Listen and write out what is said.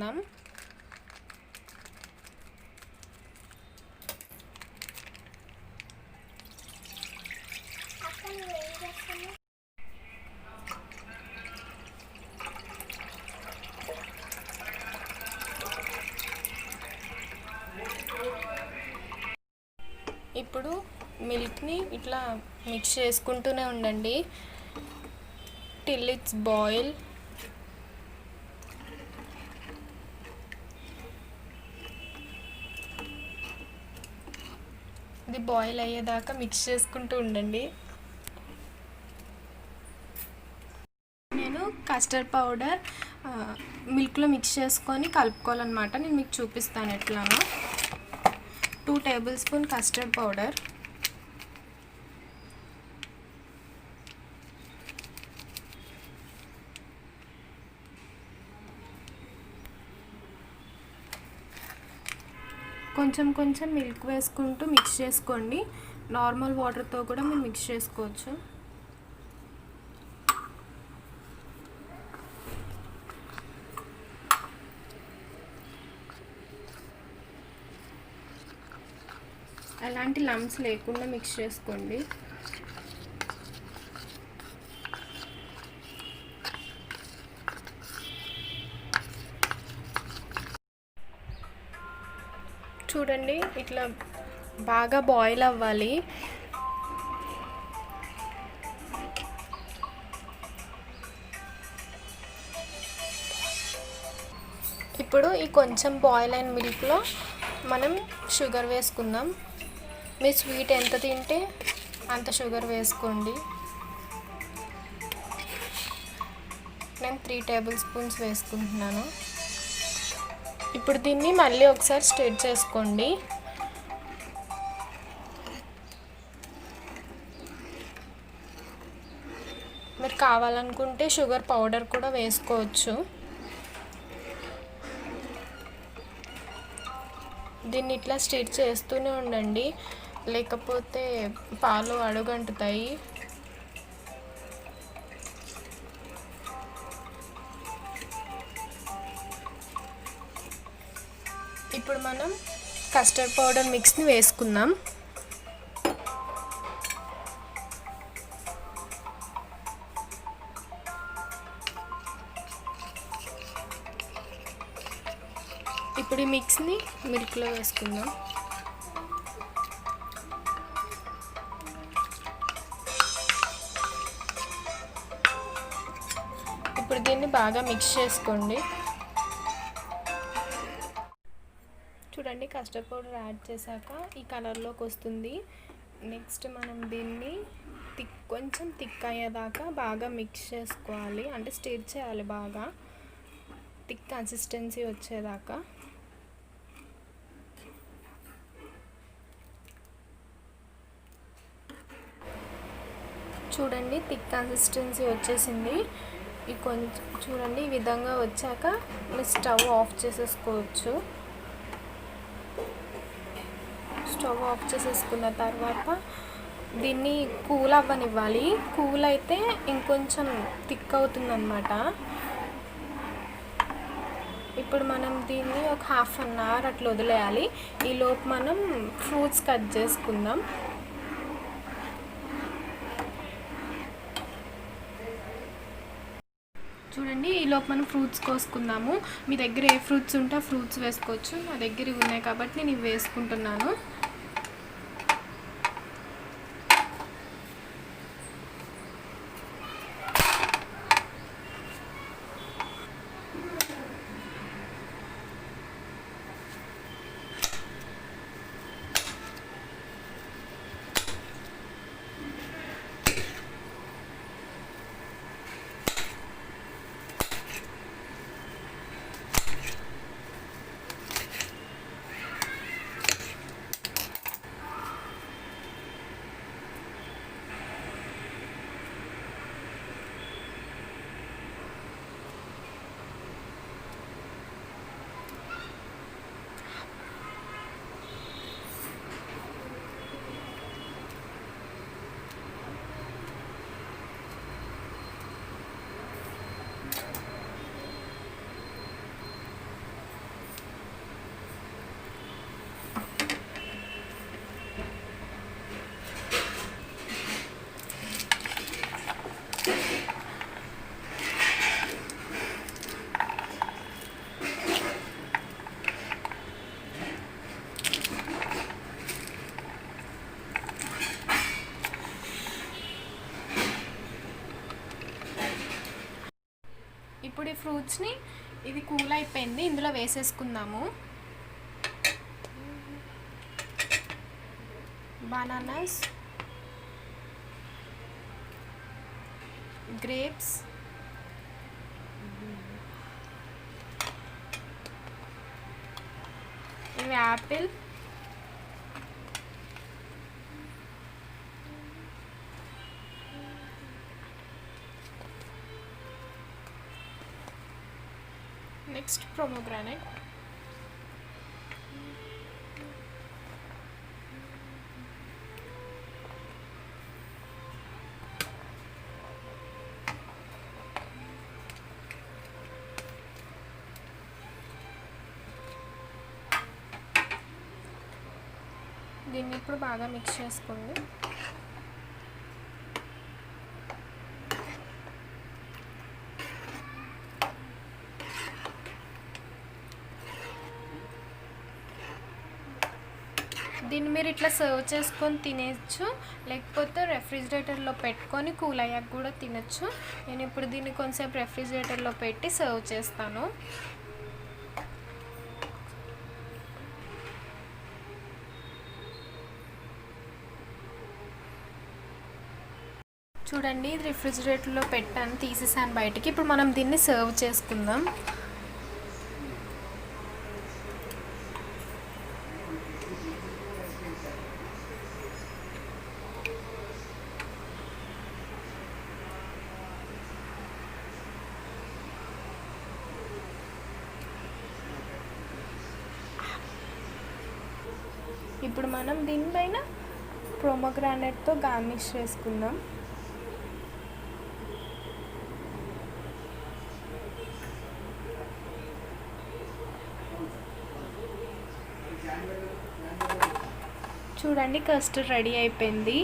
వేసుకుందాం. ఇప్పుడు మిల్క్ని ఇట్లా మిక్స్ చేసుకుంటూనే ఉండండి టిల్ ఇట్స్ బాయిల్. ఇది బాయిల్ అయ్యేదాకా మిక్స్ చేసుకుంటూ ఉండండి. నేను కస్టర్డ్ పౌడర్ మిల్క్లో మిక్స్ చేసుకొని కలుపుకోవాలన్నమాట. నేను మీకు చూపిస్తాను ఎట్లానో. 2 టేబుల్ స్పూన్ కస్టర్డ్ పౌడర్, కొంచెం కొంచెం మిల్క్ వేసుకుంటూ మిక్స్ చేసుకోండి. నార్మల్ వాటర్తో కూడా మీరు మిక్స్ చేసుకోవచ్చు. ఎలాంటి లంప్స్ లేకుండా మిక్స్ చేసుకోండి. చూడండి ఇట్లా బాగా బాయిల్ అవ్వాలి. ఇప్పుడు ఈ కొంచెం బాయిల్ అయిన మిల్క్లో మనం షుగర్ వేసుకుందాం. మీరు స్వీట్ ఎంత తింటే అంత షుగర్ వేసుకోండి. నేను 3 టేబుల్ స్పూన్స్ వేసుకుంటున్నాను. ఇప్పుడు దీన్ని మళ్ళీ ఒకసారి స్టిర్ చేసుకోండి. మీరు కావాలనుకుంటే షుగర్ పౌడర్ కూడా వేసుకోవచ్చు. దీన్ని ఇట్లా స్టిర్ చేస్తూనే ఉండండి, లేకపోతే పాలు అడుగంటుతాయి. ఇప్పుడు మనం కస్టర్డ్ పౌడర్ మిక్స్ని వేసుకుందాం. ఇప్పుడు ఈ మిక్స్ని మిల్క్లో వేసుకుందాం. ఇప్పుడు దీన్ని బాగా మిక్స్ చేసుకోండి. చూడండి కస్టర్డ్ పౌడర్ యాడ్ చేశాక ఈ కలర్లోకి వస్తుంది. నెక్స్ట్ మనం దీన్ని కొంచెం థిక్ అయ్యేదాకా బాగా మిక్స్ చేసుకోవాలి. అంటే స్టిర్ చేయాలి బాగా థిక్ కన్సిస్టెన్సీ వచ్చేదాకా. చూడండి థిక్ కన్సిస్టెన్సీ వచ్చేసింది. ఈ కొంచెం చూడండి ఈ విధంగా వచ్చాక మీరు స్టవ్ ఆఫ్ చేసేసుకోవచ్చు. స్టవ్ ఆఫ్ చేసేసుకున్న తర్వాత దీన్ని కూల్ అవ్వనివ్వాలి. కూల్ అయితే ఇంకొంచెం థిక్ అవుతుందన్నమాట. ఇప్పుడు మనం దీన్ని ఒక 1/2 అవర్ అట్లా వదిలేయాలి. ఈలోపు మనం ఫ్రూట్స్ కట్ చేసుకుందాం. చూడండి ఈలోపు మనం ఫ్రూట్స్ కోసుకుందాము. మీ దగ్గర ఏ ఫ్రూట్స్ ఉంటే ఆ ఫ్రూట్స్ వేసుకోవచ్చు. నా దగ్గర ఇవి ఉన్నాయి కాబట్టి నేను ఇవి వేసుకుంటున్నాను. ఫ్రూట్స్ని ఇది కూల్ అయిపోయింది, ఇందులో వేసేసుకుందాము. బనానాస్, గ్రేప్స్, ఇవి యాపిల్, నెక్స్ట్ ప్రొమోగ్రానైట్, దీన్ని ఇప్పుడు బాగా మిక్స్ చేసుకోండి. దీన్ని మీరు ఇట్లా సర్వ్ చేసుకొని తినేయచ్చు, లేకపోతే రెఫ్రిజిరేటర్లో పెట్టుకొని కూల్ అయ్యాక కూడా తినచ్చు. నేను ఇప్పుడు దీన్ని కొంచెంసేపు రెఫ్రిజిరేటర్లో పెట్టి సర్వ్ చేస్తాను. చూడండి, ఇది రిఫ్రిజిరేటర్లో పెట్టాను, తీసేసాను బయటికి. ఇప్పుడు మనం దీన్ని సర్వ్ చేసుకుందాం. ఇప్పుడు మనం దీనిపైన ప్రోమోగ్రానైట్తో గార్నిష్ చేసుకుందాం. చూడండి, కస్టర్డ్ రెడీ అయిపోయింది.